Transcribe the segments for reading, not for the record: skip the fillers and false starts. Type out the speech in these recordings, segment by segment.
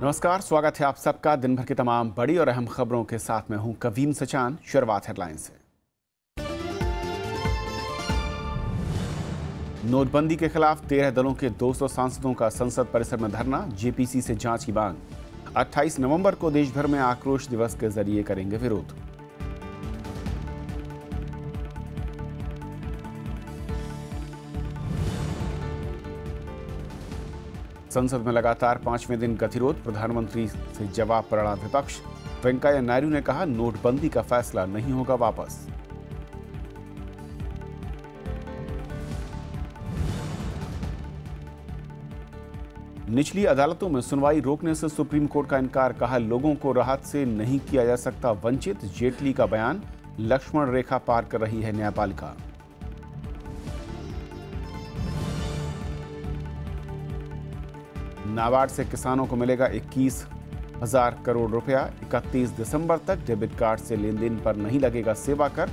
नमस्कार, स्वागत है आप सबका दिन भर की तमाम बड़ी और अहम खबरों के साथ मैं हूं कवीम सचान। शुरुआत हेडलाइन से। नोटबंदी के खिलाफ 13 दलों के 200 सांसदों का संसद परिसर में धरना, जेपीसी से जांच की मांग। 28 नवंबर को देश भर में आक्रोश दिवस के जरिए करेंगे विरोध। संसद में लगातार 5वें दिन गतिरोध, प्रधानमंत्री से जवाब पर अड़ा विपक्ष। वेंकैया नायडू ने कहा, नोटबंदी का फैसला नहीं होगा वापस। निचली अदालतों में सुनवाई रोकने से सुप्रीम कोर्ट का इनकार, कहा लोगों को राहत से नहीं किया जा सकता वंचित। जेटली का बयान, लक्ष्मण रेखा पार कर रही है न्यायपालिका। नाबार्ड से किसानों को मिलेगा 21,000 करोड़ रुपया। 31 दिसंबर तक डेबिट कार्ड से लेन देन पर नहीं लगेगा सेवा कर।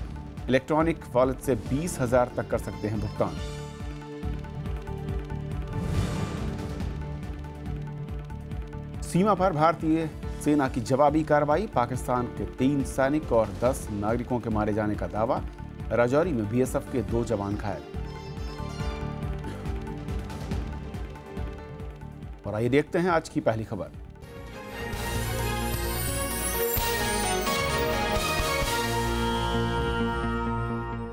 इलेक्ट्रॉनिक वॉलेट से 20,000 तक कर सकते हैं भुगतान। सीमा पर भारतीय सेना की जवाबी कार्रवाई, पाकिस्तान के 3 सैनिक और 10 नागरिकों के मारे जाने का दावा। राजौरी में बीएसएफ के 2 जवान घायल। और आइए देखते हैं आज की पहली खबर।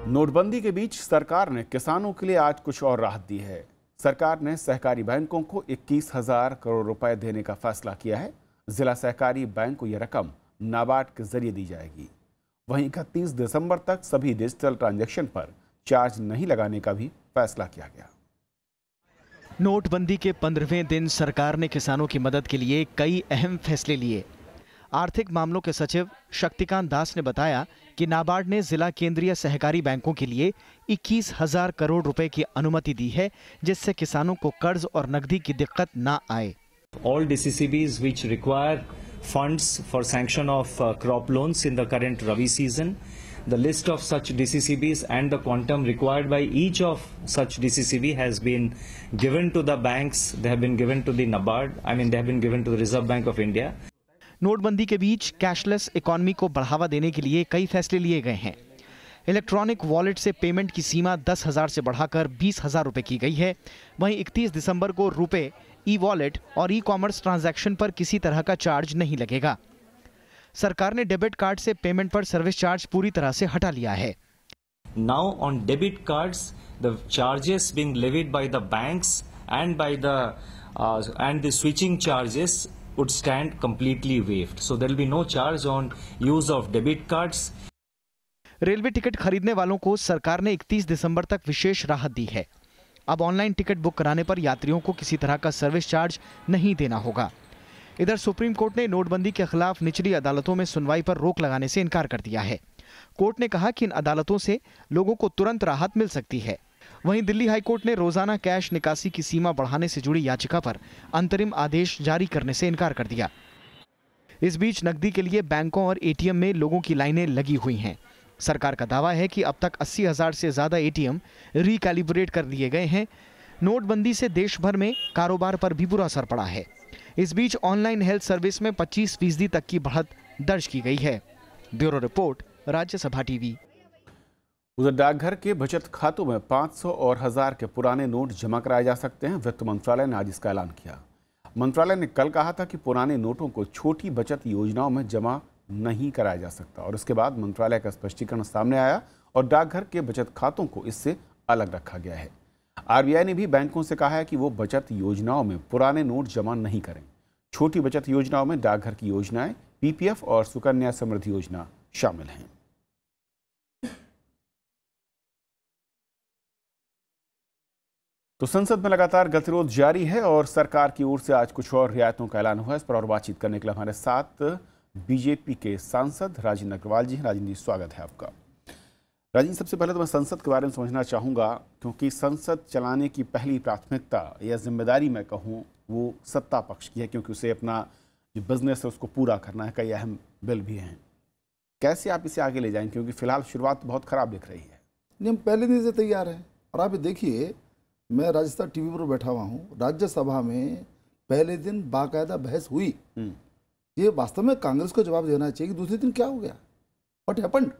नोटबंदी के बीच सरकार ने किसानों के लिए आज कुछ और राहत दी है। सरकार ने सहकारी बैंकों को 21,000 करोड़ रुपए देने का फैसला किया है। जिला सहकारी बैंक को यह रकम नाबार्ड के जरिए दी जाएगी। वहीं 31 दिसंबर तक सभी डिजिटल ट्रांजैक्शन पर चार्ज नहीं लगाने का भी फैसला किया गया। नोटबंदी के 15वें दिन सरकार ने किसानों की मदद के लिए कई अहम फैसले लिए। आर्थिक मामलों के सचिव शक्तिकांत दास ने बताया कि नाबार्ड ने जिला केंद्रीय सहकारी बैंकों के लिए 21,000 करोड़ रुपए की अनुमति दी है, जिससे किसानों को कर्ज और नकदी की दिक्कत ना आए। All DCCBs which require funds for sanction of crop loans in the current Rabi season, the list of such DCCBs and the quantum required by each of such DCCB has been given to the banks. They have been given to the NABARD. They have been given to the Reserve Bank of India. नोटबंदी के बीच cashless economy को बढ़ावा देने के लिए कई फैसले लिए गए हैं। इलेक्ट्रॉनिक वॉलेट से पेमेंट की सीमा 10,000 से बढ़ाकर 20,000 रुपए की गई है। वहीं 31 दिसंबर को रुपए, ई वॉलेट और ई कॉमर्स ट्रांजैक्शन पर किसी तरह का चार्ज नहीं लगेगा। सरकार ने डेबिट कार्ड से पेमेंट पर सर्विस चार्ज पूरी तरह से हटा लिया है। Now on debit cards, the charges being levied by the banks and the switching charges would stand completely waived. So there will be no charge on use of debit cards. Railway ticket खरीदने वालों को सरकार ने 31 दिसंबर तक विशेष राहत दी है। अब online ticket book कराने पर यात्रियों को किसी तरह का सर्विस चार्ज नहीं देना होगा। इधर सुप्रीम कोर्ट ने नोटबंदी के खिलाफ निचली अदालतों में सुनवाई पर रोक लगाने से इनकार कर दिया है। कोर्ट ने कहा कि इन अदालतों से लोगों को तुरंत राहत मिल सकती है। वहीं दिल्ली हाईकोर्ट ने रोजाना कैश निकासी की सीमा बढ़ाने से जुड़ी याचिका पर अंतरिम आदेश जारी करने से इनकार कर दिया। इस बीच नकदी के लिए बैंकों और एटीएम में लोगों की लाइनें लगी हुई हैं। सरकार का दावा है कि अब तक 80,000 से ज्यादा एटीएम रिकैलिब्रेट कर दिए गए हैं। नोटबंदी से देश भर में कारोबार पर भी बुरा असर पड़ा है। इस बीच ऑनलाइन हेल्थ सर्विस में 25% तक की बढ़त दर्ज की गई है। Bureau report, Rajya Sabha TV. उधर डाकघर के बचत खातों में 500 और 1000 के पुराने नोट जमा कराए जा सकते हैं। वित्त मंत्रालय ने आज इसका ऐलान किया। मंत्रालय ने कल कहा था कि पुराने नोटों को छोटी बचत योजनाओं में जमा नहीं कराया जा सकता, और इसके बाद मंत्रालय का स्पष्टीकरण सामने आया और डाकघर के बचत खातों को इससे अलग रखा गया है। आरबीआई ने भी बैंकों से कहा है कि वो बचत योजनाओं में पुराने नोट जमा नहीं करें। छोटी बचत योजनाओं में डाकघर की योजनाएं, पीपीएफ और सुकन्या समृद्धि योजना शामिल हैं। तो संसद में लगातार गतिरोध जारी है और सरकार की ओर से आज कुछ और रियायतों का ऐलान हुआ है। इस पर और बातचीत करने के लिए हमारे साथ बीजेपी के सांसद राजेंद्र अग्रवाल जी हैं। राजेंद्र जी, स्वागत है आपका। राजेंद्र, सबसे पहले तो मैं संसद के बारे में समझना चाहूँगा, क्योंकि संसद चलाने की पहली प्राथमिकता या जिम्मेदारी मैं कहूँ वो सत्ता पक्ष की है, क्योंकि उसे अपना जो बिजनेस है उसको पूरा करना है। कई अहम बिल भी हैं। कैसे आप इसे आगे ले जाएंगे, क्योंकि फिलहाल शुरुआत बहुत खराब दिख रही है। नहीं, हम पहले दिन से तैयार हैं। और आप देखिए, मैं राजस्थान टीवी पर बैठा हुआ हूँ। राज्यसभा में पहले दिन बाकायदा बहस हुई। ये वास्तव में कांग्रेस को जवाब देना चाहिए कि दूसरे दिन क्या हो गया, व्हाट हैपेंड।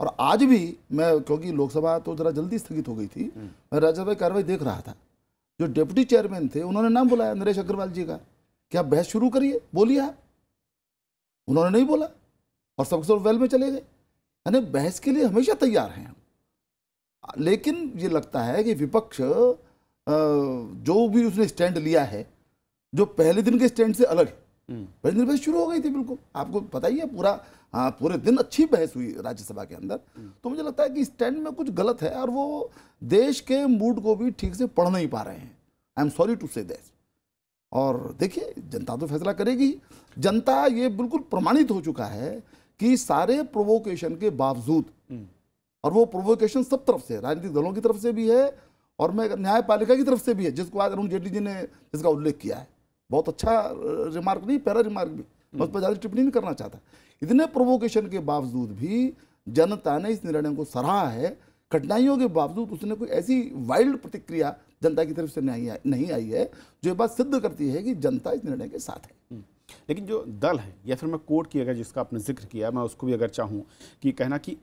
और आज भी मैं, क्योंकि लोकसभा तो जरा जल्दी स्थगित हो गई थी, मैं राज्यसभा की कार्रवाई देख रहा था। जो डिप्टी चेयरमैन थे उन्होंने नाम बुलाया नरेश अग्रवाल जी का कि आप बहस शुरू करिए, बोलिए आप। उन्होंने नहीं बोला और सबसे वेल में चले गए। यानी बहस के लिए हमेशा तैयार हैं। लेकिन ये लगता है कि विपक्ष जो भी उसने स्टैंड लिया है, जो पहले दिन के स्टैंड से अलग है। पहले दिन बहस शुरू हो गई थी, बिल्कुल आपको पता ही है, पूरे दिन अच्छी बहस हुई राज्यसभा के अंदर। तो मुझे लगता है कि स्टैंड में कुछ गलत है और वो देश के मूड को भी ठीक से पढ़ नहीं पा रहे हैं। I am sorry to say that. और देखिए, जनता तो फैसला करेगी। जनता ये बिल्कुल प्रमाणित हो चुका है कि सारे प्रोवोकेशन के बावजूद, और वो प्रोवोकेशन सब तरफ से, राजनीतिक दलों की तरफ से भी है और मैं न्यायपालिका की तरफ से भी है, जिसको आज अरुण जेटली जी ने जिसका उल्लेख किया है। बहुत अच्छा रिमार्क नहीं, पैरा रिमार्क भी, मैं उस पर ज़्यादा टिप्पणी नहीं करना चाहता। इतने प्रोवोकेशन के बावजूद भी जनता ने इस निर्णय को सराहा है। कठिनाइयों के बावजूद उसने कोई ऐसी वाइल्ड प्रतिक्रिया जनता की तरफ से नहीं आई है जो ये बात सिद्ध करती है कि जनता इस निर्णय के साथ है। लेकिन जो दल है, या फिर मैं कोर्ट की अगर जिसका आपने जिक्र किया, मैं उसको भी अगर चाहूँ कि कहना कि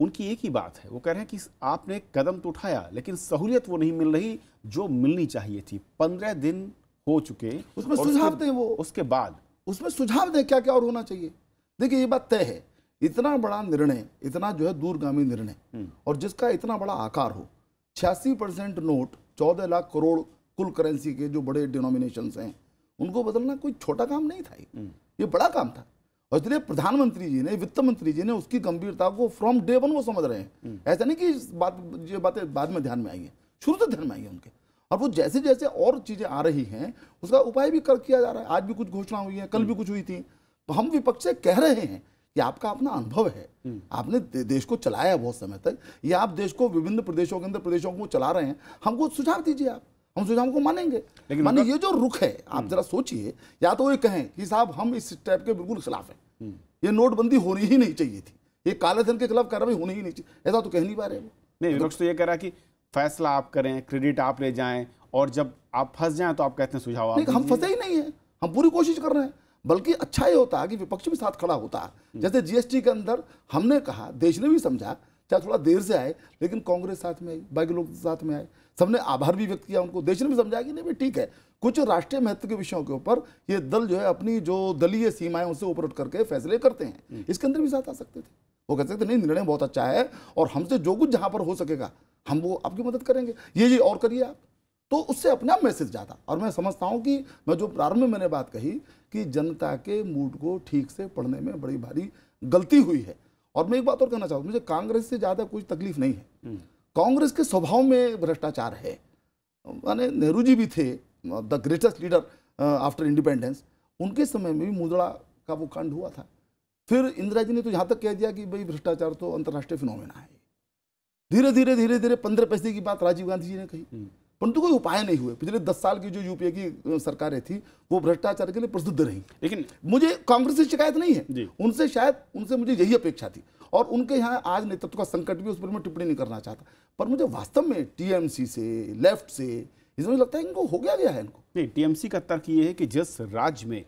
उनकी एक ही बात है, वो कह रहे हैं कि आपने एक कदम तो उठाया लेकिन सहूलियत वो नहीं मिल रही जो मिलनी चाहिए थी। 15 दिन हो चुके, उसमें सुझाव दें, वो उसके बाद उसमें सुझाव दें क्या क्या और होना चाहिए। देखिए, ये बात तय है, इतना बड़ा निर्णय, इतना जो है दूरगामी निर्णय, और जिसका इतना बड़ा आकार हो, 86% नोट, 14 लाख करोड़ कुल करेंसी के जो बड़े डिनोमिनेशंस हैं, उनको बदलना कोई छोटा काम नहीं था। ये बड़ा काम था और इसलिए प्रधानमंत्री जी ने, वित्त मंत्री जी ने उसकी गंभीरता को फ्रॉम डे वन वो समझ रहे हैं। ऐसा नहीं कि ये बातें बाद में ध्यान में आई हैं, शुरू से ध्यान में आई है उनके। और वो जैसे जैसे और चीजें आ रही हैं उसका उपाय भी किया जा रहा है। आज भी कुछ घोषणा हुई है, कल भी कुछ हुई थी। तो हम विपक्ष से कह रहे हैं कि आपका अपना अनुभव है, आपने देश को चलाया बहुत समय तक, या आप देश को विभिन्न प्रदेशों के अंदर प्रदेशों को चला रहे हैं, हमको सुझाव दीजिए आप, हम सुझाव को मानेंगे। लेकिन माने ये जो रुख है, आप जरा सोचिए, या तो ये कहें कि साहब हम इस टाइप के बिल्कुल खिलाफ हैं, ये नोटबंदी होनी ही नहीं चाहिए थी, ये काले धन के खिलाफ कार्रवाई होनी ही नहीं चाहिए, ऐसा तो कह नहीं पा रहे वो। नहीं, विपक्ष तो ये कह रहा है कि फैसला आप करें, क्रेडिट आप ले जाएं, और जब आप फंस जाएं तो आप कहते हैं सुझाव आप। हम फंसे ही नहीं है, हम पूरी कोशिश कर रहे हैं। बल्कि अच्छा ये होता है कि विपक्ष भी साथ खड़ा होता है। जैसे जीएसटी के अंदर हमने कहा, देश ने भी समझा, चाहे थोड़ा देर से आए, लेकिन कांग्रेस साथ में आई, बाकी लोग साथ में आए, सबने आभार भी व्यक्त किया उनको। देश ने भी समझा कि नहीं भाई ठीक है, कुछ राष्ट्रीय महत्व के विषयों के ऊपर ये दल जो है अपनी जो दलीय सीमाएं उनसे ऊपर उठ करके फैसले करते हैं। इसके अंदर भी साथ आ सकते थे, वो कह सकते नहीं, निर्णय बहुत अच्छा है और हमसे जो कुछ जहां पर हो सकेगा हम वो आपकी मदद करेंगे, ये और करिए आप। तो उससे अपना मैसेज जाता। और मैं समझता हूं कि मैं जो प्रारंभ में मैंने बात कही कि जनता के मूड को ठीक से पढ़ने में बड़ी भारी गलती हुई है। और मैं एक बात और कहना चाहता हूं, मुझे कांग्रेस से ज्यादा कुछ तकलीफ नहीं है। कांग्रेस के स्वभाव में भ्रष्टाचार है। माने नेहरू जी भी थे the greatest leader after independence, उनके समय में भी मुद्रा का वो कांड हुआ था। फिर इंदिरा जी ने तो यहाँ तक कह दिया कि भाई भ्रष्टाचार तो अंतर्राष्ट्रीय फिनोमेना है। धीरे धीरे 15 पैसे की बात राजीव गांधी जी ने कही, परंतु कोई उपाय नहीं हुए। पिछले 10 साल की जो यूपीए की सरकारें थी वो भ्रष्टाचार के लिए प्रसिद्ध रही। लेकिन मुझे कांग्रेस से शिकायत नहीं है, उनसे मुझे यही अपेक्षा थी। और उनके यहाँ आज नेतृत्व का संकट भी, उस पर मैं टिप्पणी नहीं करना चाहता। पर मुझे वास्तव में टीएमसी से, लेफ्ट से, इसमें लगता है इनको हो गया है इनको। नहीं, टीएमसी का तर्क ये है कि जिस राज्य में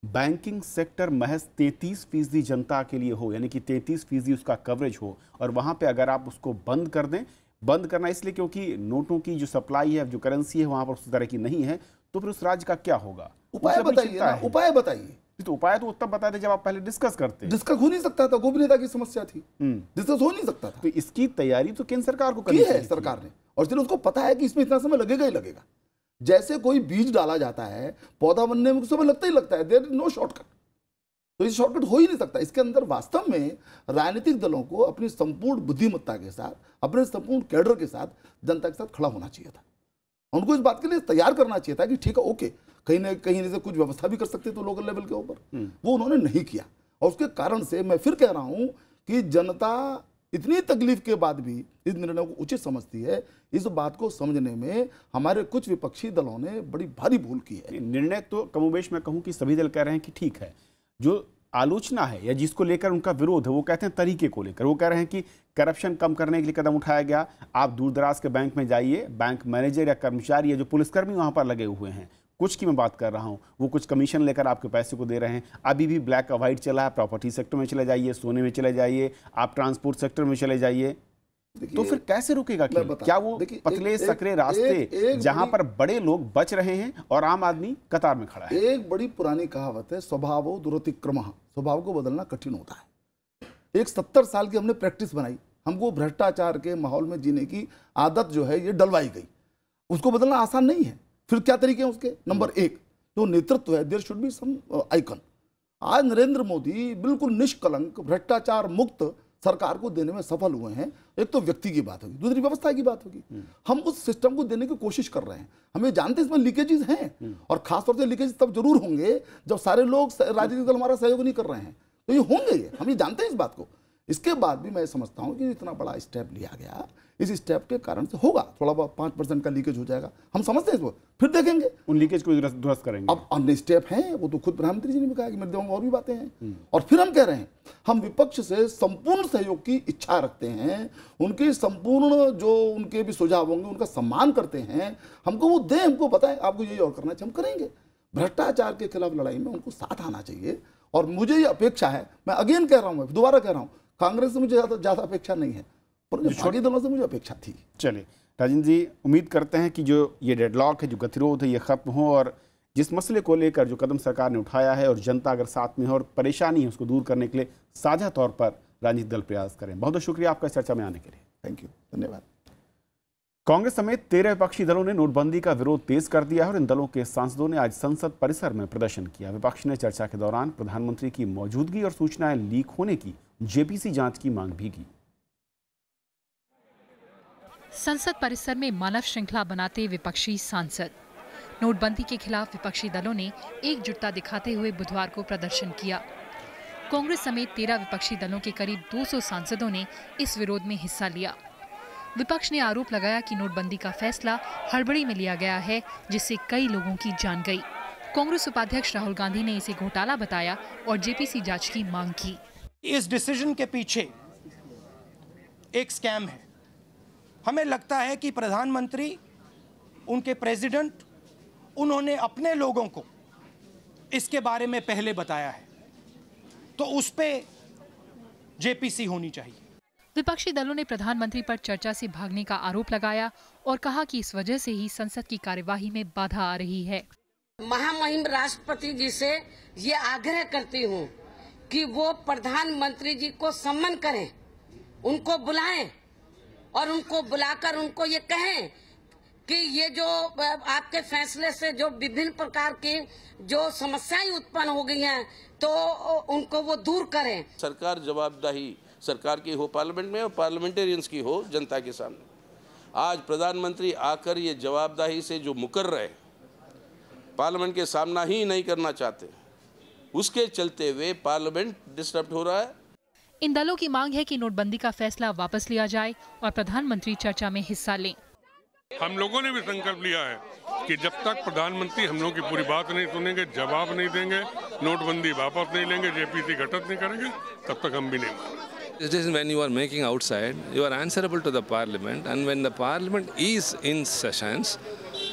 बैंकिंग सेक्टर महज 33% जनता के लिए हो, यानी कि 33% उसका कवरेज हो, और वहां पे अगर आप उसको बंद कर दें, बंद करना इसलिए क्योंकि नोटों की जो सप्लाई है, जो करेंसी है वहां पर उस तरह की नहीं है, तो फिर उस राज्य का क्या होगा? उपाय बताइए ना, उपाय बताइए। तो उपाय तो तब बताते जब आप पहले डिस्कस करते। डिस्कस हो नहीं सकता था, गोपनीयता की समस्या थी, डिस्कस हो नहीं सकता था। तो इसकी तैयारी तो केंद्र सरकार को करनी है, सरकार ने, और इसलिए उसको पता है कि इसमें इतना समय लगेगा ही लगेगा। जैसे कोई बीज डाला जाता है, पौधा बनने में समय लगता ही लगता है, देयर इज नो शॉर्टकट। तो ये शॉर्टकट हो ही नहीं सकता। इसके अंदर वास्तव में राजनीतिक दलों को अपनी संपूर्ण बुद्धिमत्ता के साथ, अपने संपूर्ण कैडर के साथ जनता के साथ खड़ा होना चाहिए था। उनको इस बात के लिए तैयार करना चाहिए था कि ठीक है, ओके, कहीं ना कहीं से कुछ व्यवस्था भी कर सकते तो लोकल लेवल के ऊपर, वो उन्होंने नहीं किया। और उसके कारण से मैं फिर कह रहा हूं कि जनता इतनी तकलीफ के बाद भी इस निर्णय को उचित समझती है। इस बात को समझने में हमारे कुछ विपक्षी दलों ने बड़ी भारी भूल की है। निर्णय तो कमोबेश मैं कहूं कि सभी दल कह रहे हैं कि ठीक है। जो आलोचना है या जिसको लेकर उनका विरोध है, वो कहते हैं तरीके को लेकर। वो कह रहे हैं कि करप्शन कम करने के लिए कदम उठाया गया। आप दूर दराज के बैंक में जाइए, बैंक मैनेजर या कर्मचारी या जो पुलिसकर्मी वहां पर लगे हुए हैं, कुछ की मैं बात कर रहा हूँ, वो कुछ कमीशन लेकर आपके पैसे को दे रहे हैं। अभी भी ब्लैक का वाइट चला है, प्रॉपर्टी सेक्टर में चले जाइए, सोने में चले जाइए, आप ट्रांसपोर्ट सेक्टर में चले जाइए, तो फिर कैसे रुकेगा खेल? क्या वो पतले सकरे रास्ते जहां पर बड़े लोग बच रहे हैं और आम आदमी कतार में खड़ा है? एक बड़ी पुरानी कहावत है, स्वभावो दुरतिक्रमः, स्वभाव को बदलना कठिन होता है। एक 70 साल की हमने प्रैक्टिस बनाई, हमको भ्रष्टाचार के माहौल में जीने की आदत जो है ये डलवाई गई, उसको बदलना आसान नहीं है। फिर क्या तरीके हैं उसके? नंबर 1 जो नेतृत्व है, there should be some icon. आज नरेंद्र मोदी बिल्कुल निष्कलंक भ्रष्टाचार मुक्त सरकार को देने में सफल हुए हैं। एक तो व्यक्ति की बात होगी, दूसरी व्यवस्था की बात होगी। हम उस सिस्टम को देने की कोशिश कर रहे हैं, हमें जानते हैं इसमें लीकेजेस हैं, और खासतौर से लीकेजेस तब जरूर होंगे जब सारे लोग राजनीतिक दल हमारा सहयोग नहीं कर रहे हैं, तो ये होंगे, हम ये जानते हैं इस बात को। इसके बाद भी मैं समझता हूं कि इतना बड़ा स्टेप लिया गया, इस स्टेप के कारण से होगा थोड़ा बहुत 5% का लीकेज हो जाएगा, हम समझते हैं इसको, फिर देखेंगे उन लीकेज को दुरुस्त करेंगे। अब अन्य स्टेप हैं, वो तो खुद प्रधानमंत्री जी ने भी कहा कि मेरे दिमाग में और भी बातें हैं। और फिर हम कह रहे हैं हम विपक्ष से संपूर्ण सहयोग की इच्छा रखते हैं, उनके संपूर्ण जो उनके भी सुझाव होंगे उनका सम्मान करते हैं, हमको वो दें, हमको बताएं आपको ये और करना चाहिए, हम करेंगे। भ्रष्टाचार के खिलाफ लड़ाई में उनको साथ आना चाहिए, और मुझे ये अपेक्षा है, मैं अगेन कह रहा हूँ, मैं दोबारा कह रहा हूँ, कांग्रेस से मुझे ज्यादा अपेक्षा नहीं है, पर छोटे दलों से मुझे अपेक्षा थी। चलिए राजेंद्र जी, उम्मीद करते हैं कि जो ये डेडलॉक है, जो गतिरोध है, ये खत्म हो, और जिस मसले को लेकर जो कदम सरकार ने उठाया है और जनता अगर साथ में हो और परेशानी है उसको दूर करने के लिए साझा तौर पर राजनीतिक दल प्रयास करें। बहुत बहुत शुक्रिया आपका इस चर्चा में आने के लिए। थैंक यू, धन्यवाद। कांग्रेस समेत 13 विपक्षी दलों ने नोटबंदी का विरोध तेज कर दिया है और इन दलों के सांसदों ने आज संसद परिसर में प्रदर्शन किया। विपक्ष ने चर्चा के दौरान प्रधानमंत्री की मौजूदगी और सूचनाएं लीक होने की जेपीसी जांच की मांग भी की। संसद परिसर में मानव श्रृंखला बनाते विपक्षी सांसद। नोटबंदी के खिलाफ विपक्षी दलों ने एकजुटता दिखाते हुए बुधवार को प्रदर्शन किया। कांग्रेस समेत 13 विपक्षी दलों के करीब 200 सांसदों ने इस विरोध में हिस्सा लिया। विपक्ष ने आरोप लगाया कि नोटबंदी का फैसला हड़बड़ी में लिया गया है, जिससे कई लोगों की जान गई। कांग्रेस उपाध्यक्ष राहुल गांधी ने इसे घोटाला बताया और जेपीसी जांच की मांग की। इस डिसीजन के पीछे एक स्कैम है। हमें लगता है कि प्रधानमंत्री, उनके प्रेसिडेंट, उन्होंने अपने लोगों को इसके बारे में पहले बताया है, तो उस पे जेपीसी होनी चाहिए। विपक्षी दलों ने प्रधानमंत्री पर चर्चा से भागने का आरोप लगाया और कहा कि इस वजह से ही संसद की कार्यवाही में बाधा आ रही है। महामहिम राष्ट्रपति जी से ये आग्रह करती हूँ कि वो प्रधानमंत्री जी को सम्मान करें, उनको बुलाएं और उनको बुलाकर उनको ये कहें कि ये जो आपके फैसले से जो विभिन्न प्रकार की जो समस्याएं उत्पन्न हो गई हैं, तो उनको वो दूर करें। सरकार जवाबदेही सरकार की हो पार्लियामेंट में और पार्लियामेंटेरियंस की हो जनता के सामने। आज प्रधानमंत्री आकर ये जवाबदेही से जो मुकर रहे, पार्लियामेंट के सामना ही नहीं करना चाहते, उसके चलते हुए पार्लियामेंट डिस्टर्ब हो रहा है। इन दलों की मांग है कि नोटबंदी का फैसला वापस लिया जाए और प्रधानमंत्री चर्चा में हिस्सा लें। हम लोगों ने भी संकल्प लिया है कि जब तक प्रधानमंत्री हम लोग की पूरी बात नहीं सुनेंगे, जवाब नहीं देंगे, नोटबंदी वापस नहीं लेंगे, जेपीसी गठित नहीं करेंगे, तब तक हम भी नहीं मानेंगे। It is when you are making outside, you are answerable to the parliament, and when the parliament is in sessions,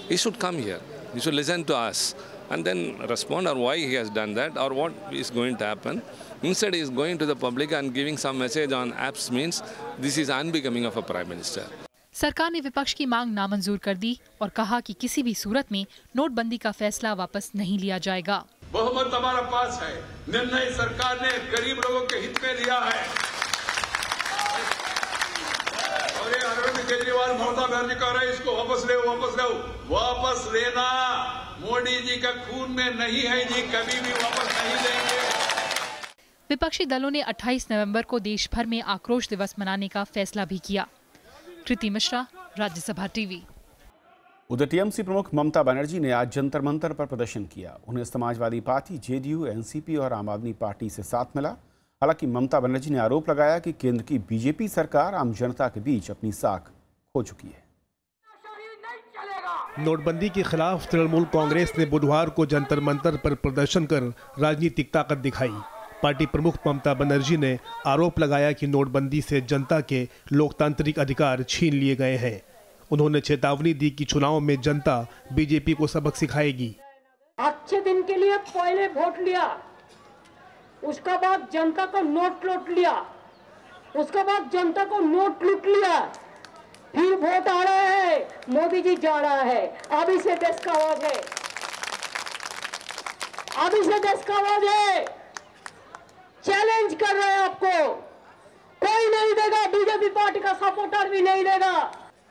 he should come here. He should listen to us and then respond, or why he has done that, or what is going to happen. Instead, he is going to the public and giving some message on apps means this is unbecoming of a prime minister. सरकार ने विपक्ष की मांग नामंजूर कर दी और कहा कि किसी भी सूरत में नोटबंदी का फैसला वापस नहीं लिया जाएगा। बहुमत हमारा पास है, निर्णय सरकार ने गरीब लोगों के हित में लिया है। और ये अरविंद केजरीवाल, ममता बनर्जी कह रहे इसको वापस ले, वापस लेना मोदी जी का खून में नहीं है जी, कभी भी वापस नहीं लेंगे। विपक्षी दलों ने 28 नवंबर को देश भर में आक्रोश दिवस मनाने का फैसला भी किया। कृति मिश्रा, राज्यसभा टीवी। उधर टीएमसी प्रमुख ममता बनर्जी ने आज जंतर मंतर पर प्रदर्शन किया। उन्हें समाजवादी पार्टी, जेडीयू, एनसीपी और आम आदमी पार्टी से साथ मिला। हालांकि ममता बनर्जी ने आरोप लगाया कि केंद्र की बीजेपी सरकार आम जनता के बीच अपनी साख खो चुकी है। नोटबंदी के खिलाफ तृणमूल कांग्रेस ने बुधवार को जंतर मंतर पर प्रदर्शन कर राजनीतिक ताकत दिखाई। पार्टी प्रमुख ममता बनर्जी ने आरोप लगाया कि नोटबंदी से जनता के लोकतांत्रिक अधिकार छीन लिए गए हैं। उन्होंने चेतावनी दी कि चुनाव में जनता बीजेपी को सबक सिखाएगी। अच्छे दिन के लिए पहले वोट लिया, उसका बाद जनता को नोट लूट लिया, उसका बाद जनता को नोट लूट लिया, फिर वोट आ रहा है, मोदी जी जा रहा है। अभी से देश का आवाज है, अभी से देश का आवाज है। चैलेंज कर रहे हैं आपको, कोई नहीं देगा, बीजेपी पार्टी का सपोर्टर भी नहीं देगा।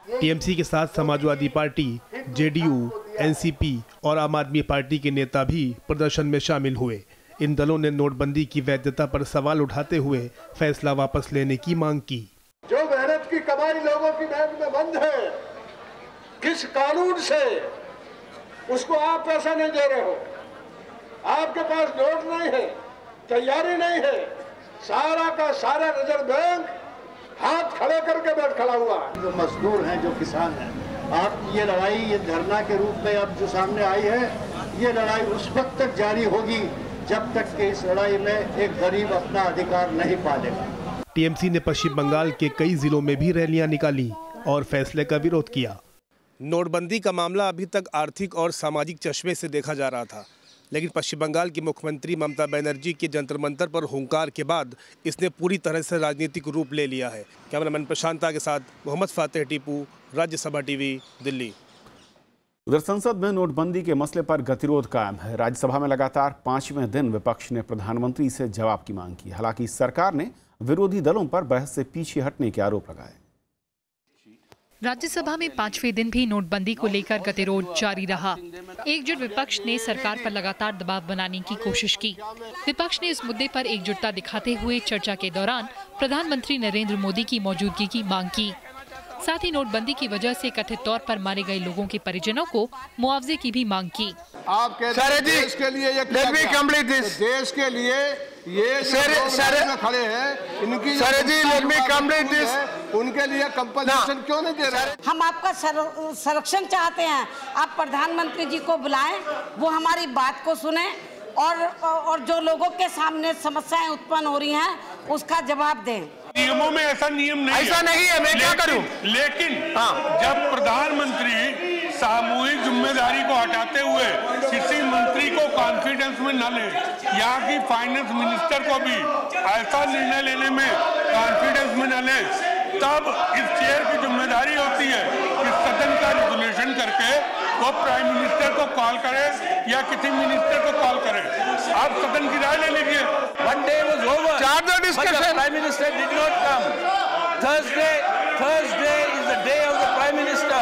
टीएमसी के साथ समाजवादी पार्टी, जेडीयू, एनसीपी और आम आदमी पार्टी के नेता भी प्रदर्शन में शामिल हुए। इन दलों ने नोटबंदी की वैधता पर सवाल उठाते हुए फैसला वापस लेने की मांग की। जो मेहनत की कमाई लोगों की बैंक में बंद है, किस कानून से उसको आप पैसा नहीं दे रहे हो? आपके पास नोट नहीं है, तैयारी नहीं है, सारा का सारा रिजर्व बैंक हाथ खड़े करके बैठ खड़ा हुआ है। जो मजदूर हैं, जो किसान हैं, आप ये लड़ाई, ये धरना के रूप में अब जो सामने आई है, ये लड़ाई उस वक्त तक जारी होगी जब तक कि इस लड़ाई में एक गरीब अपना अधिकार नहीं पा लेगा। टीएमसी ने पश्चिम बंगाल के कई जिलों में भी रैलियां निकाली और फैसले का विरोध किया। नोटबंदी का मामला अभी तक आर्थिक और सामाजिक चश्मे से देखा जा रहा था, लेकिन पश्चिम बंगाल की मुख्यमंत्री ममता बनर्जी के जंतर मंतर पर हुंकार के बाद इसने पूरी तरह से राजनीतिक रूप ले लिया है। कैमरामैन प्रशांता के साथ मोहम्मद फातेह टीपू, राज्यसभा टीवी, दिल्ली। उधर संसद में नोटबंदी के मसले पर गतिरोध कायम है। राज्यसभा में लगातार 5वें दिन विपक्ष ने प्रधानमंत्री से जवाब की मांग की। हालांकि सरकार ने विरोधी दलों पर बहस से पीछे हटने के आरोप लगाए। राज्यसभा में 5वें दिन भी नोटबंदी को लेकर गतिरोध जारी रहा। एकजुट विपक्ष ने सरकार पर लगातार दबाव बनाने की कोशिश की। विपक्ष ने इस मुद्दे पर एकजुटता दिखाते हुए चर्चा के दौरान प्रधानमंत्री नरेंद्र मोदी की मौजूदगी की मांग की। साथ ही नोटबंदी की वजह से कथित तौर पर मारे गए लोगों के परिजनों को मुआवजे की भी मांग की। आप कहते हैं देश के लिए ये देश के लिए ये खड़े हैं, इनकी उनके लिए कंपनसेशन क्यों नहीं दे रहे? हम आपका संरक्षण चाहते हैं, आप प्रधानमंत्री जी को बुलाएं, वो हमारी बात को सुने और जो लोगों के सामने समस्याएं उत्पन्न हो रही हैं उसका जवाब दें। नियमों में ऐसा नियम नहीं ऐसा नहीं है, मैं क्या करूं? लेकिन जब प्रधानमंत्री सामूहिक जिम्मेदारी को हटाते हुए किसी मंत्री को कॉन्फिडेंस में न ले, यहाँ की फाइनेंस मिनिस्टर को भी ऐसा निर्णय लेने में कॉन्फिडेंस में न ले, तब इस चेयर की जिम्मेदारी होती है कि सदन का रेजुलेशन करके वो प्राइम मिनिस्टर को कॉल करे या किसी मिनिस्टर को कॉल करे। आप सदन की राय ले लीजिए। One day was over. But the Prime Minister did not come. Thursday is the day of the Prime Minister.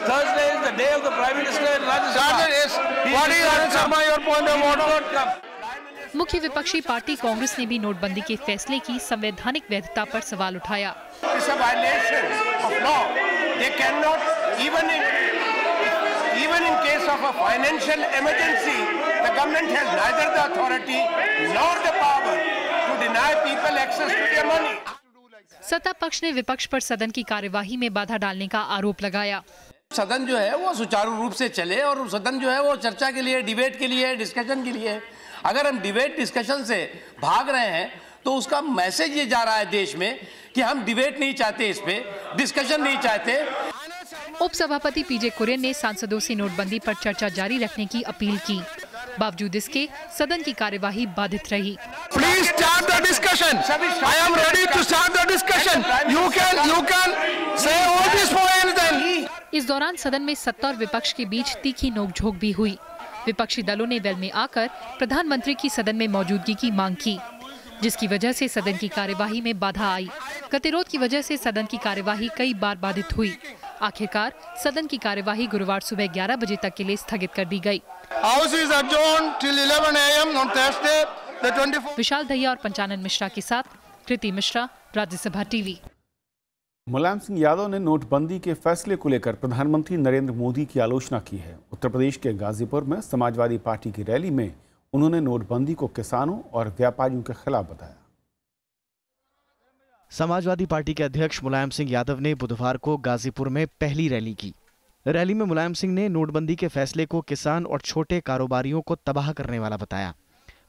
Thursday is the day of the Prime Minister in Rajya Sabha. What is Arun Sharma your point of order? मुख्य विपक्षी party Congress ने भी नोटबंदी के फैसले की संवैधानिक वैधता पर सवाल उठाया। It's a violation of law. They cannot even in case of a financial emergency, the government has neither the authority nor the power to deny people access to their money. सत्ता पक्ष ने विपक्ष पर सदन की कार्यवाही में बाधा डालने का आरोप लगाया। सदन जो है वो सुचारू रूप से चले और सदन जो है वो चर्चा के लिए, डिबेट के लिए, डिस्कशन के लिए। अगर हम डिबेट डिस्कशन से भाग रहे हैं तो उसका मैसेज ये जा रहा है देश में कि हम डिबेट नहीं चाहते, इस पे डिस्कशन नहीं चाहते। उपसभापति पीजे कुरियन ने सांसदों से नोटबंदी पर चर्चा जारी रखने की अपील की। बावजूद इसके सदन की कार्यवाही बाधित रही। Please start the discussion. I am ready to start the discussion. You can say all these points then. इस दौरान सदन में सत्ता और विपक्ष के बीच तीखी नोकझोंक भी हुई। विपक्षी दलों ने वेल में आकर प्रधानमंत्री की सदन में मौजूदगी की मांग की, जिसकी वजह से सदन की कार्यवाही में बाधा आई। गतिरोध की वजह से सदन की कार्यवाही कई बार बाधित हुई। आखिरकार सदन की कार्यवाही गुरुवार सुबह 11 बजे तक के लिए स्थगित कर दी गई। विशाल दहिया और पंचानन मिश्रा के साथ कृति मिश्रा, राज्यसभा टीवी। मुलायम सिंह यादव ने नोटबंदी के फैसले को लेकर प्रधानमंत्री नरेंद्र मोदी की आलोचना की है। उत्तर प्रदेश के गाजीपुर में समाजवादी पार्टी की रैली में उन्होंने नोटबंदी को किसानों और व्यापारियों के खिलाफ बताया। समाजवादी पार्टी के अध्यक्ष मुलायम सिंह यादव ने बुधवार को गाजीपुर में पहली रैली की। रैली में मुलायम सिंह ने नोटबंदी के फैसले को किसान और छोटे कारोबारियों को तबाह करने वाला बताया।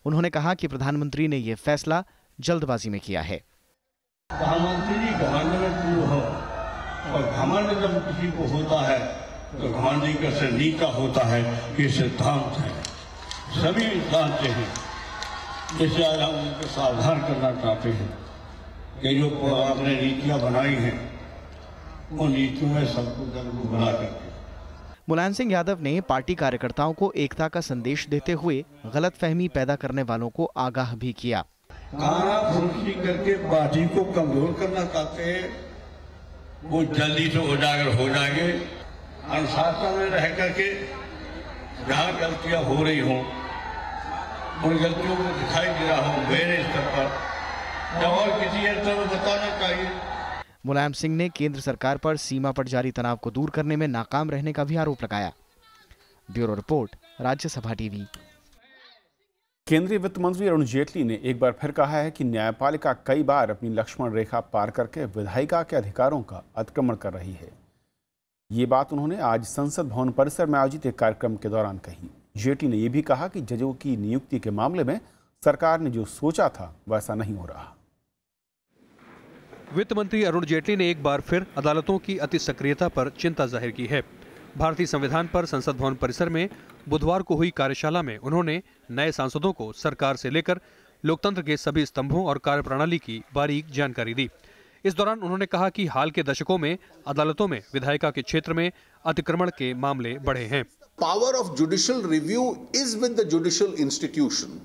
उन्होंने कहा कि प्रधानमंत्री ने यह फैसला जल्दबाजी में किया है। प्रधानमंत्री जी घमंड में पूर्ण हो, और घमंड जब किसी को होता है तो घमंडी का से नीचा होता है, ये सिद्धांत है। सभी जानते हैं। जैसे आज हम उनको सावधान करना चाहते हैं कि जो आपने नीतियां बनाई हैं उन नीतियों में सबको बना करके। मुलायम सिंह यादव ने पार्टी कार्यकर्ताओं को एकता का संदेश देते हुए गलतफहमी पैदा करने वालों को आगाह भी किया। कानाफूसी करके पार्टी को कमजोर करना चाहते हैं वो जल्दी से उजागर हो जाएंगे। अनुशासन में रह करके जहाँ गलतियां हो रही हों उन गलतियों को दिखाई दे रहा हो मेरे स्तर पर या और किसी स्तर पर बताना चाहिए। मुलायम सिंह ने केंद्र सरकार पर सीमा पर जारी तनाव को दूर करने में नाकाम रहने का भी आरोप लगाया। Bureau report, Rajya Sabha TV. केंद्रीय वित्त मंत्री अरुण जेटली ने एक बार फिर कहा है कि न्यायपालिका कई बार अपनी लक्ष्मण रेखा पार करके विधायिका के अधिकारों का अतिक्रमण कर रही है। ये बात उन्होंने आज संसद भवन परिसर में आयोजित एक कार्यक्रम के दौरान कही। जेटली ने यह भी कहा कि जजों की नियुक्ति के मामले में सरकार ने जो सोचा था वैसा नहीं हो रहा। वित्त मंत्री अरुण जेटली ने एक बार फिर अदालतों की अति सक्रियता पर चिंता जाहिर की है। भारतीय संविधान पर संसद भवन परिसर में बुधवार को हुई कार्यशाला में उन्होंने नए सांसदों को सरकार से लेकर लोकतंत्र के सभी स्तंभों और कार्यप्रणाली की बारीक जानकारी दी। इस दौरान उन्होंने कहा कि हाल के दशकों में अदालतों में विधायिका के क्षेत्र में अतिक्रमण के मामले बढ़े हैं। Power of judicial review is with the judicial institution.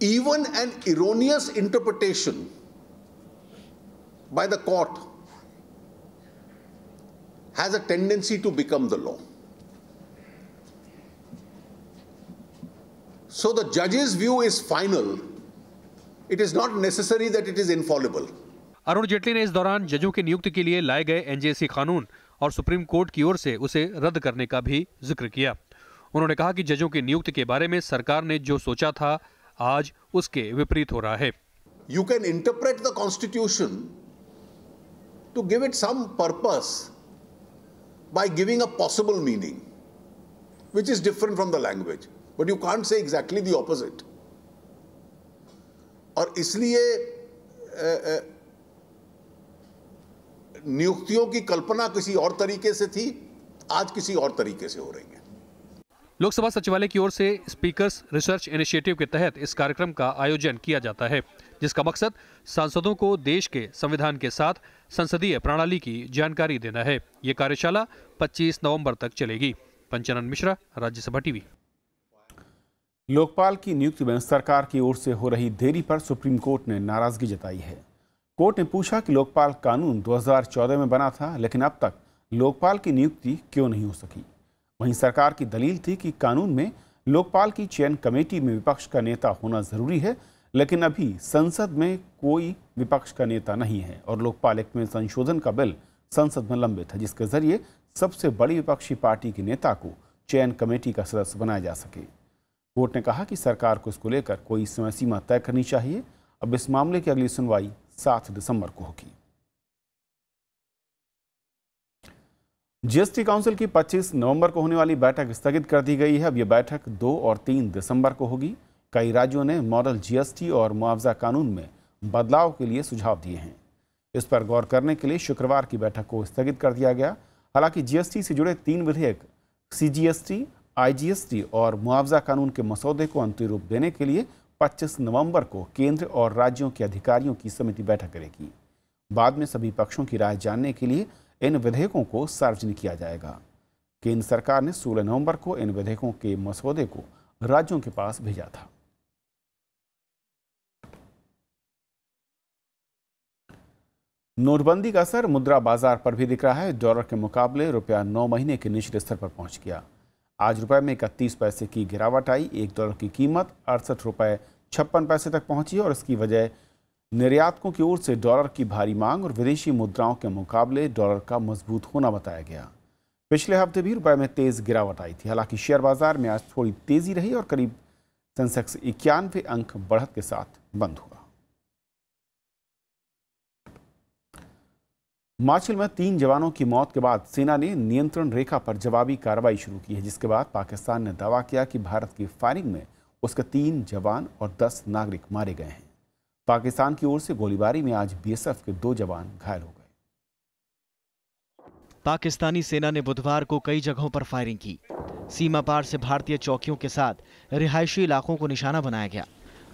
Even an erroneous interpretation by the court has a tendency to become the law. So the judge's view is final. It is not necessary that it is infallible. Arun Jaitley ने इस दौरान जजों की नियुक्ति के लिए लाए गए एनजेसी कानून और सुप्रीम कोर्ट की ओर से उसे रद्द करने का भी जिक्र किया। उन्होंने कहा कि जजों की नियुक्ति के बारे में सरकार ने जो सोचा था आज उसके विपरीत हो रहा है। You can interpret the constitution to give it some purpose by giving a possible meaning, which is different from the language, but you can't say exactly the opposite. और इसलिए नियुक्तियों की कल्पना किसी और तरीके से थी, आज किसी और तरीके से हो रही है। लोकसभा सचिवालय की ओर से स्पीकर्स रिसर्च इनिशिएटिव के तहत इस कार्यक्रम का आयोजन किया जाता है, जिसका मकसद सांसदों को देश के संविधान के साथ संसदीय प्रणाली की जानकारी देना है। ये कार्यशाला 25 नवंबर तक चलेगी। पंचानन मिश्रा, राज्यसभा टीवी। लोकपाल की नियुक्ति में सरकार की ओर से हो रही देरी पर सुप्रीम कोर्ट ने नाराजगी जताई है। कोर्ट ने पूछा कि लोकपाल कानून 2014 में बना था, लेकिन अब तक लोकपाल की नियुक्ति क्यों नहीं हो सकी। वहीं सरकार की दलील थी कि कानून में लोकपाल की चयन कमेटी में विपक्ष का नेता होना जरूरी है, लेकिन अभी संसद में कोई विपक्ष का नेता नहीं है और लोकपाल एक्ट में संशोधन का बिल संसद में लंबित है, जिसके जरिए सबसे बड़ी विपक्षी पार्टी के नेता को चयन कमेटी का सदस्य बनाया जा सके। कोर्ट ने कहा कि सरकार को इसको लेकर कोई समय सीमा तय करनी चाहिए। अब इस मामले की अगली सुनवाई 7 दिसंबर को होगी। जीएसटी काउंसिल की 25 नवंबर को होने वाली बैठक स्थगित कर दी गई है। अब यह बैठक 2 और 3 दिसंबर को होगी। कई राज्यों ने मॉडल जीएसटी और मुआवजा कानून में बदलाव के लिए सुझाव दिए हैं। इस पर गौर करने के लिए शुक्रवार की बैठक को स्थगित कर दिया गया। हालांकि जीएसटी से जुड़े 3 विधेयक सीजीएसटी, आईजीएसटी और मुआवजा कानून के मसौदे को अंतिम रूप देने के लिए 25 नवंबर को केंद्र और राज्यों के अधिकारियों की समिति बैठक करेगी। बाद में सभी पक्षों की राय जानने के लिए इन विधेयकों को सार्वजनिक किया जाएगा। केंद्र सरकार ने 16 नवंबर को इन विधेयकों के मसौदे को राज्यों के पास भेजा था। नोटबंदी का असर मुद्रा बाजार पर भी दिख रहा है। डॉलर के मुकाबले रुपया 9 महीने के निचले स्तर पर पहुंच गया। आज रुपए में 31 पैसे की गिरावट आई। $1 की कीमत 68 रुपये 56 पैसे तक पहुंची और इसकी वजह निर्यातकों की ओर से डॉलर की भारी मांग और विदेशी मुद्राओं के मुकाबले डॉलर का मजबूत होना बताया गया। पिछले हफ्ते भी रुपए में तेज गिरावट आई थी। हालांकि शेयर बाजार में आज थोड़ी तेजी रही और करीब सेंसेक्स 91 अंक बढ़त के साथ बंद हुआ। हिमाचल में 3 जवानों की मौत के बाद सेना ने नियंत्रण रेखा पर जवाबी कार्रवाई शुरू की है, जिसके बाद पाकिस्तान ने दावा किया कि भारत की फायरिंग में उसके 3 जवान और 10 नागरिक मारे गए हैं। पाकिस्तान की ओर से गोलीबारी में आज बीएसएफ के 2 जवान घायल हो गए। पाकिस्तानी सेना ने बुधवार को कई जगहों पर फायरिंग की। सीमा पार से भारतीय चौकियों के साथ रिहायशी इलाकों को निशाना बनाया गया।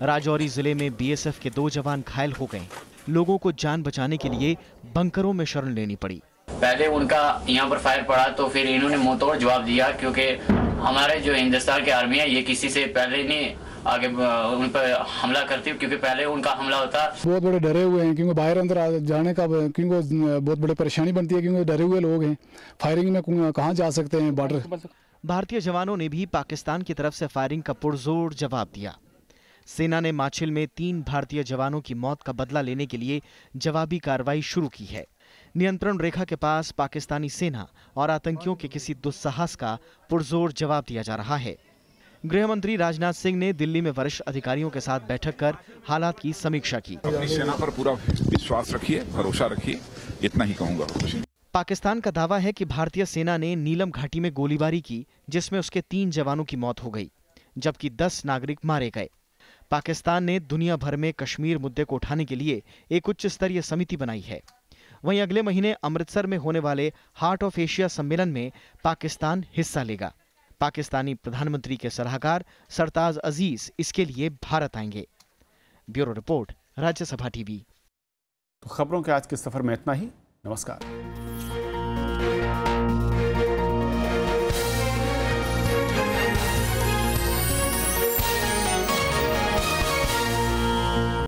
राजौरी जिले में बीएसएफ के 2 जवान घायल हो गए। लोगों को जान बचाने के लिए बंकरों में शरण लेनी पड़ी। पहले उनका यहाँ पर फायर पड़ा तो फिर इन्होंने मुंहतोड़ जवाब दिया, क्योंकि हमारे जो हिंदुस्तान की आर्मी है ये किसी से पहले नहीं आगे उन पर हमला करती, क्योंकि पहले उनका हमला होता। बहुत बड़े डरे हुए हैं, क्योंकि बाहर अंदर जाने का क्योंकि बहुत बड़ी परेशानी बनती है, क्योंकि डरे हुए लोग हैं। फायरिंग में कहाँ जा सकते हैं बॉर्डर। भारतीय जवानों ने भी पाकिस्तान की तरफ से फायरिंग का पुरजोर जवाब दिया। सेना ने माछिल में 3 भारतीय जवानों की मौत का बदला लेने के लिए जवाबी कार्रवाई शुरू की है। नियंत्रण रेखा के पास पाकिस्तानी सेना और आतंकियों के किसी दुस्साहस का पुरजोर जवाब दिया जा रहा है। गृह मंत्री राजनाथ सिंह ने दिल्ली में वरिष्ठ अधिकारियों के साथ बैठक कर हालात की समीक्षा की। अपनी सेना पर पूरा विश्वास रखिए, भरोसा रखिए, इतना ही कहूंगा। पाकिस्तान का दावा है कि भारतीय सेना ने नीलम घाटी में गोलीबारी की, जिसमें उसके 3 जवानों की मौत हो गई, जबकि 10 नागरिक मारे गए। पाकिस्तान ने दुनिया भर में कश्मीर मुद्दे को उठाने के लिए एक उच्च स्तरीय समिति बनाई है। वहीं अगले महीने अमृतसर में होने वाले हार्ट ऑफ एशिया सम्मेलन में पाकिस्तान हिस्सा लेगा। पाकिस्तानी प्रधानमंत्री के सलाहकार सरताज अजीज इसके लिए भारत आएंगे। Bureau report, Rajya Sabha TV. तो खबरों के आज के सफर में इतना ही। नमस्कार।